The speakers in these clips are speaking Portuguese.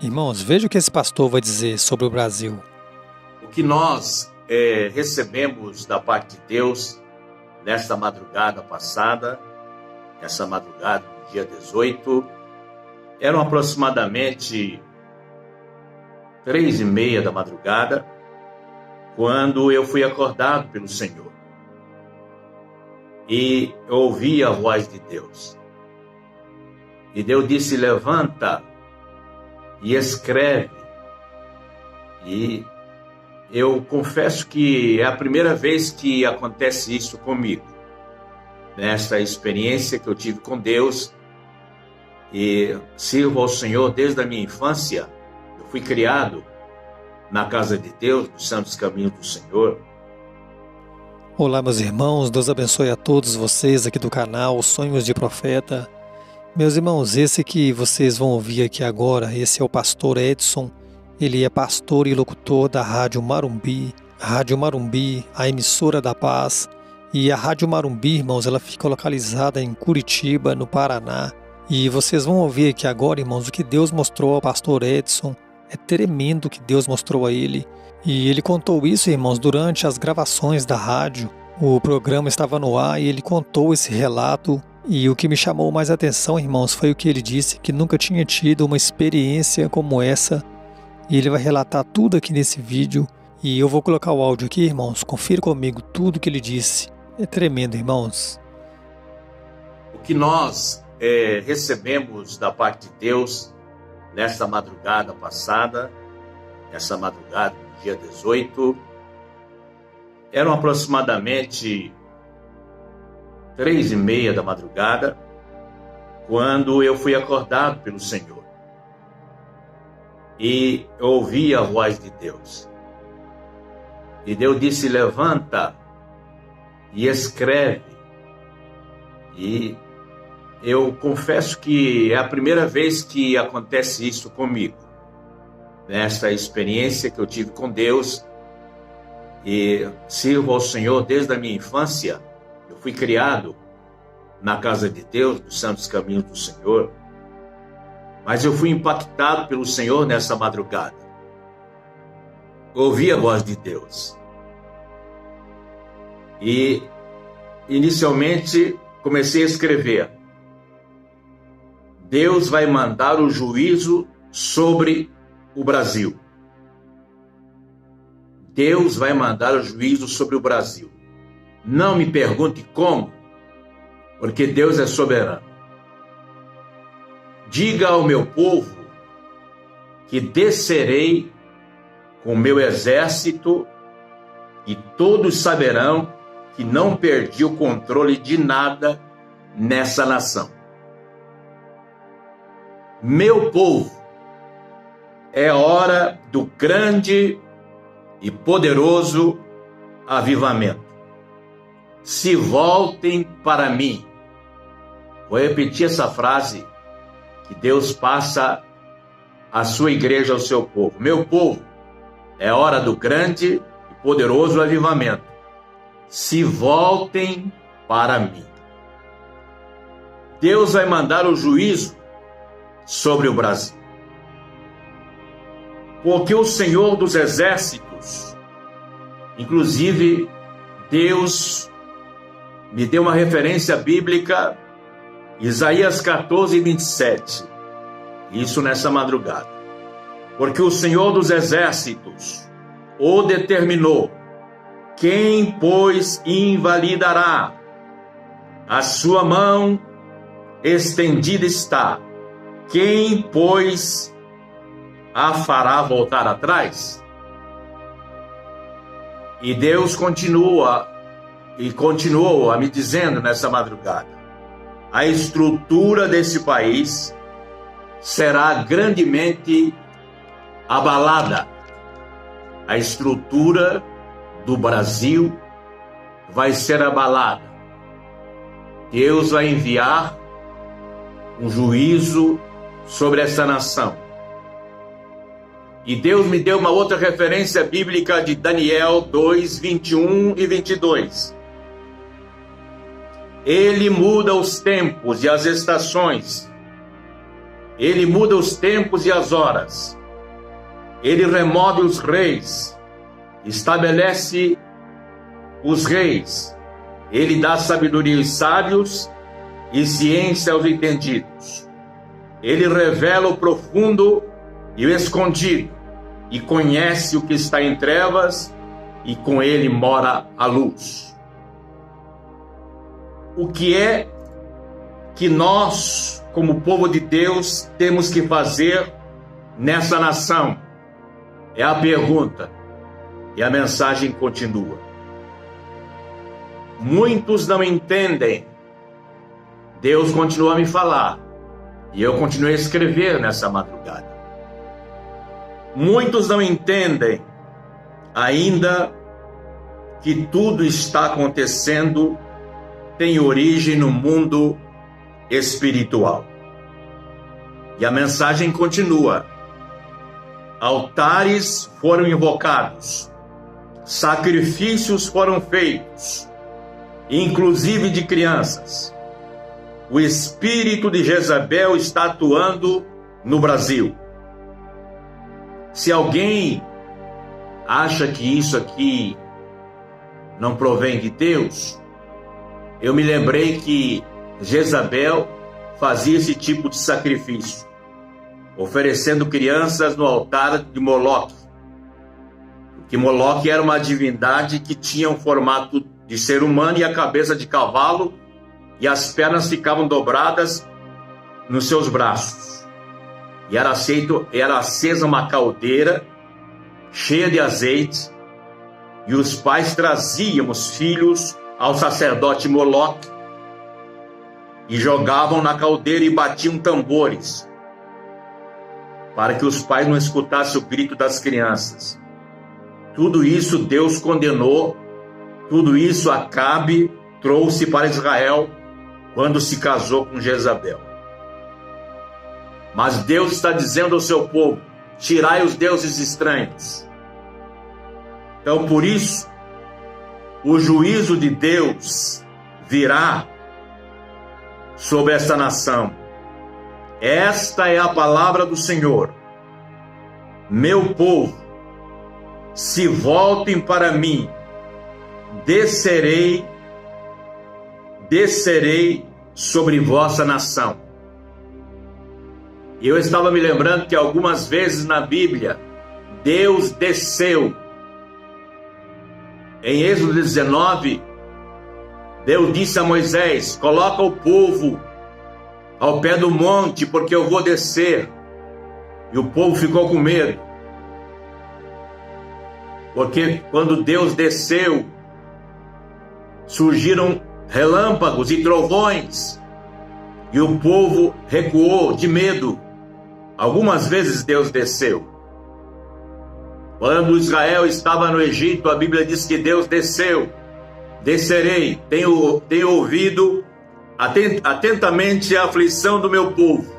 Irmãos, veja o que esse pastor vai dizer sobre o Brasil. O que nós recebemos da parte de Deus nesta madrugada passada, essa madrugada do dia 18, eram aproximadamente 3:30 da madrugada, quando eu fui acordado pelo Senhor. E eu ouvi a voz de Deus. E Deus disse: levanta e escreve. E eu confesso que é a primeira vez que acontece isso comigo, nesta experiência que eu tive com Deus, e sirvo ao Senhor desde a minha infância. Eu fui criado na casa de Deus, nos santos caminhos do Senhor. Olá, meus irmãos, Deus abençoe a todos vocês aqui do canal Sonhos de Profeta. Meus irmãos, esse que vocês vão ouvir aqui agora, esse é o pastor Edson. Ele é pastor e locutor da Rádio Marumbi, a emissora da paz. E a Rádio Marumbi, irmãos, ela fica localizada em Curitiba, no Paraná. E vocês vão ouvir aqui agora, irmãos, o que Deus mostrou ao pastor Edson. É tremendo o que Deus mostrou a ele. E ele contou isso, irmãos, durante as gravações da rádio. O programa estava no ar e ele contou esse relato. E o que me chamou mais atenção, irmãos, foi o que ele disse, que nunca tinha tido uma experiência como essa. E ele vai relatar tudo aqui nesse vídeo. E eu vou colocar o áudio aqui, irmãos. Confira comigo tudo que ele disse. É tremendo, irmãos. O que nós recebemos da parte de Deus nesta madrugada passada, essa madrugada do dia 18, eram aproximadamente 3:30 da madrugada, quando eu fui acordado pelo Senhor. E eu ouvi a voz de Deus. E Deus disse: levanta e escreve. E eu confesso que é a primeira vez que acontece isso comigo, nesta experiência que eu tive com Deus, e sirvo ao Senhor desde a minha infância. Eu fui criado na casa de Deus, nos santos caminhos do Senhor, mas eu fui impactado pelo Senhor nessa madrugada. Ouvi a voz de Deus. E inicialmente comecei a escrever: Deus vai mandar o juízo sobre o Brasil. Deus vai mandar o juízo sobre o Brasil. Não me pergunte como, porque Deus é soberano. Diga ao meu povo que descerei com meu exército e todos saberão que não perdi o controle de nada nessa nação. Meu povo, é hora do grande e poderoso avivamento. Se voltem para mim. Vou repetir essa frase que Deus passa à sua igreja, ao seu povo. Meu povo, é hora do grande e poderoso avivamento. Se voltem para mim. Deus vai mandar o juízo sobre o Brasil. Porque o Senhor dos Exércitos, inclusive Deus me deu uma referência bíblica, Isaías 14:27, isso nessa madrugada. Porque o Senhor dos Exércitos o determinou. Quem, pois, invalidará? A sua mão estendida está. Quem, pois, a fará voltar atrás? E Deus continuou a me dizendo nessa madrugada: a estrutura desse país será grandemente abalada. A estrutura do Brasil vai ser abalada. Deus vai enviar um juízo sobre essa nação. E Deus me deu uma outra referência bíblica de Daniel 2:21 e 22. Ele muda os tempos e as estações Ele muda os tempos e as horas. Ele remove os reis, estabelece os reis. Ele dá sabedoria aos sábios e ciência aos entendidos. Ele revela o profundo e o escondido, e conhece o que está em trevas, e com ele mora a luz. O que é que nós, como povo de Deus, temos que fazer nessa nação? É a pergunta, e a mensagem continua. Muitos não entendem. Deus continua a me falar, e eu continuei a escrever nessa madrugada. Muitos não entendem ainda que tudo está acontecendo tem origem no mundo espiritual. E a mensagem continua. Altares foram invocados, sacrifícios foram feitos, inclusive de crianças. O espírito de Jezabel está atuando no Brasil. Se alguém acha que isso aqui não provém de Deus, eu me lembrei que Jezabel fazia esse tipo de sacrifício, oferecendo crianças no altar de Moloque. Porque Moloque era uma divindade que tinha um formato de ser humano e a cabeça de cavalo, e as pernas ficavam dobradas nos seus braços. E era acesa uma caldeira cheia de azeite, e os pais traziam os filhos ao sacerdote Moloque e jogavam na caldeira e batiam tambores para que os pais não escutassem o grito das crianças. Tudo isso Deus condenou, tudo isso Acabe trouxe para Israel quando se casou com Jezabel. Mas Deus está dizendo ao seu povo: tirai os deuses estranhos. Então, por isso, o juízo de Deus virá sobre esta nação. Esta é a palavra do Senhor. Meu povo, se voltem para mim, descerei sobre vossa nação. Eu estava me lembrando que algumas vezes na Bíblia, Deus desceu. Em Êxodo 19, Deus disse a Moisés: coloca o povo ao pé do monte, porque eu vou descer. E o povo ficou com medo, porque quando Deus desceu, surgiram relâmpagos e trovões, e o povo recuou de medo. Algumas vezes Deus desceu. Quando Israel estava no Egito, a Bíblia diz que Deus desceu. Descerei, tenho ouvido atentamente a aflição do meu povo.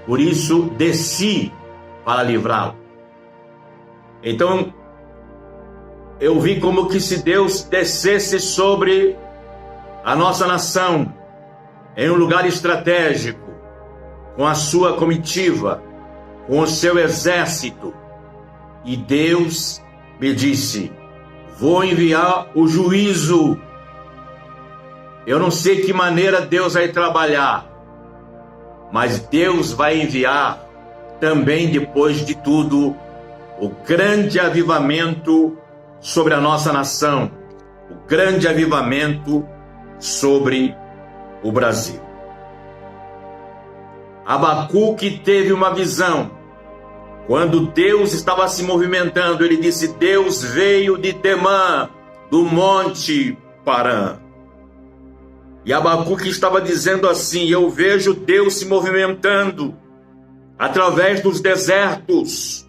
Por isso desci para livrá-lo. Então, eu vi como que se Deus descesse sobre a nossa nação, em um lugar estratégico, com a sua comitiva, com o seu exército. E Deus me disse: vou enviar o juízo. Eu não sei que maneira Deus vai trabalhar, mas Deus vai enviar também, depois de tudo, o grande avivamento sobre a nossa nação, o grande avivamento sobre o Brasil. Abacuque teve uma visão. Quando Deus estava se movimentando, ele disse: Deus veio de Temã, do monte Parã. E Abacuque estava dizendo assim: eu vejo Deus se movimentando através dos desertos,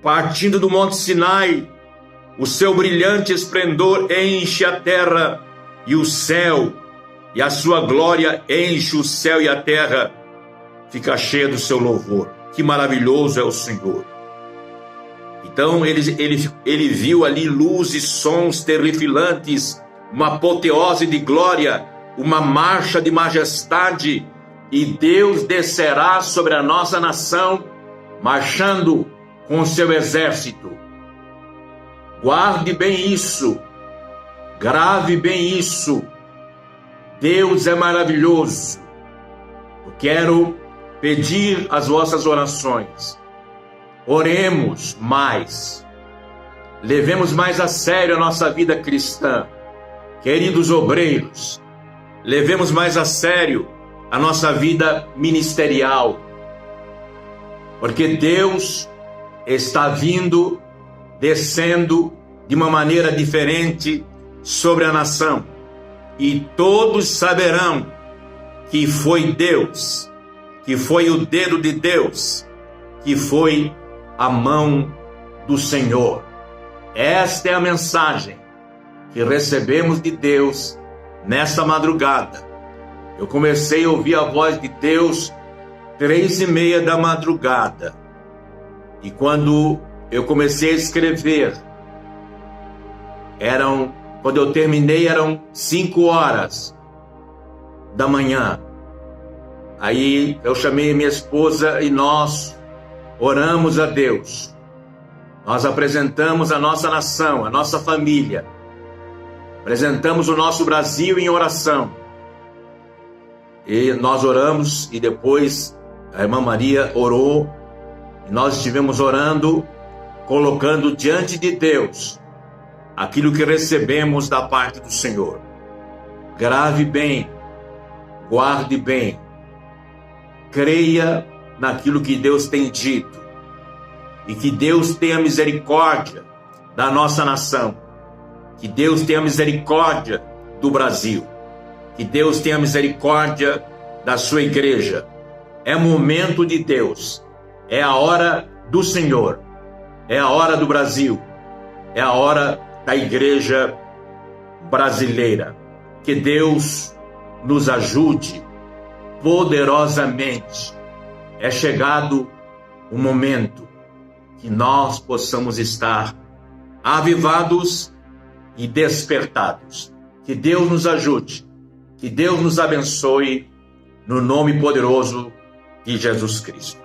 partindo do monte Sinai. O seu brilhante esplendor enche a terra e o céu, e a sua glória enche o céu e a terra fica cheia do seu louvor. Que maravilhoso é o Senhor. Então ele viu ali luzes, sons terrifilantes, uma apoteose de glória, uma marcha de majestade, e Deus descerá sobre a nossa nação, marchando com seu exército. Guarde bem isso, grave bem isso. Deus é maravilhoso. Eu quero pedir as vossas orações. Oremos mais. Levemos mais a sério a nossa vida cristã. Queridos obreiros, levemos mais a sério a nossa vida ministerial. Porque Deus está vindo, descendo de uma maneira diferente sobre a nação. E todos saberão que foi Deus, que foi o dedo de Deus, que foi a mão do Senhor. Esta é a mensagem que recebemos de Deus nesta madrugada. Eu comecei a ouvir a voz de Deus 3:30 da madrugada. E quando eu comecei a escrever, quando eu terminei, eram 5 horas da manhã. Aí eu chamei minha esposa e nós oramos a Deus. Nós apresentamos a nossa nação, a nossa família. Apresentamos o nosso Brasil em oração. E nós oramos e depois a irmã Maria orou. E nós estivemos orando, colocando diante de Deus aquilo que recebemos da parte do Senhor. Grave bem, guarde bem, creia naquilo que Deus tem dito e que Deus tenha misericórdia da nossa nação, que Deus tenha misericórdia do Brasil, que Deus tenha misericórdia da sua igreja. É momento de Deus, é a hora do Senhor, é a hora do Brasil, é a hora da igreja brasileira. Que Deus nos ajude poderosamente. É chegado o momento que nós possamos estar avivados e despertados. Que Deus nos ajude, que Deus nos abençoe, no nome poderoso de Jesus Cristo.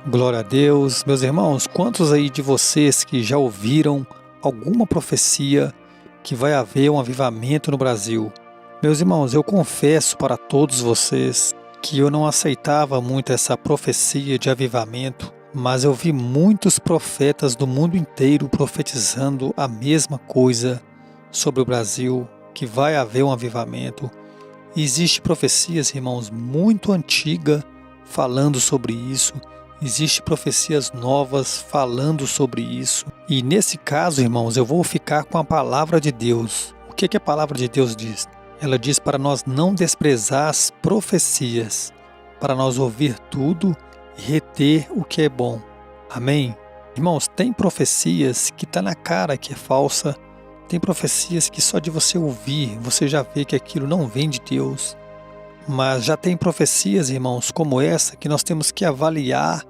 Glória a Deus. Meus irmãos, quantos aí de vocês que já ouviram alguma profecia que vai haver um avivamento no Brasil? Meus irmãos, eu confesso para todos vocês que eu não aceitava muito essa profecia de avivamento, mas eu vi muitos profetas do mundo inteiro profetizando a mesma coisa sobre o Brasil, que vai haver um avivamento. E existe profecias, irmãos, muito antigas falando sobre isso. Existem profecias novas falando sobre isso. E nesse caso, irmãos, eu vou ficar com a palavra de Deus. O que a palavra de Deus diz? Ela diz para nós não desprezar as profecias, para nós ouvir tudo e reter o que é bom. Amém? Irmãos, tem profecias que está na cara que é falsa. Tem profecias que só de você ouvir, você já vê que aquilo não vem de Deus. Mas já tem profecias, irmãos, como essa, que nós temos que avaliar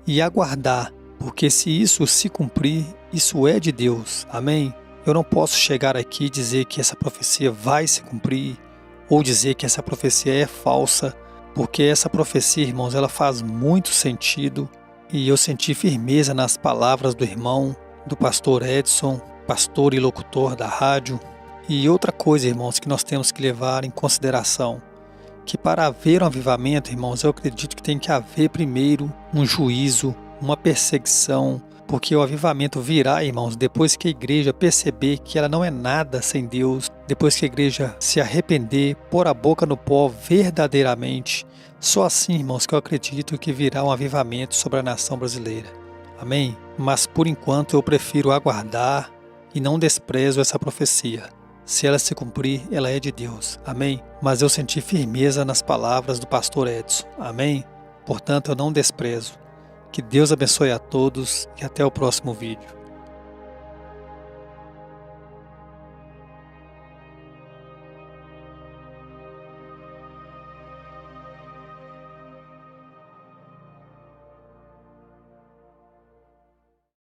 e aguardar, porque se isso se cumprir, isso é de Deus. Amém? Eu não posso chegar aqui e dizer que essa profecia vai se cumprir, ou dizer que essa profecia é falsa, porque essa profecia, irmãos, ela faz muito sentido, e eu senti firmeza nas palavras do irmão, do pastor Edson, pastor e locutor da rádio. E outra coisa, irmãos, que nós temos que levar em consideração, que para haver um avivamento, irmãos, eu acredito que tem que haver primeiro um juízo, uma perseguição, porque o avivamento virá, irmãos, depois que a igreja perceber que ela não é nada sem Deus, depois que a igreja se arrepender, pôr a boca no pó verdadeiramente. Só assim, irmãos, que eu acredito que virá um avivamento sobre a nação brasileira. Amém? Mas por enquanto eu prefiro aguardar e não desprezo essa profecia. Se ela se cumprir, ela é de Deus. Amém? Mas eu senti firmeza nas palavras do pastor Edson. Amém? Portanto, eu não desprezo. Que Deus abençoe a todos e até o próximo vídeo.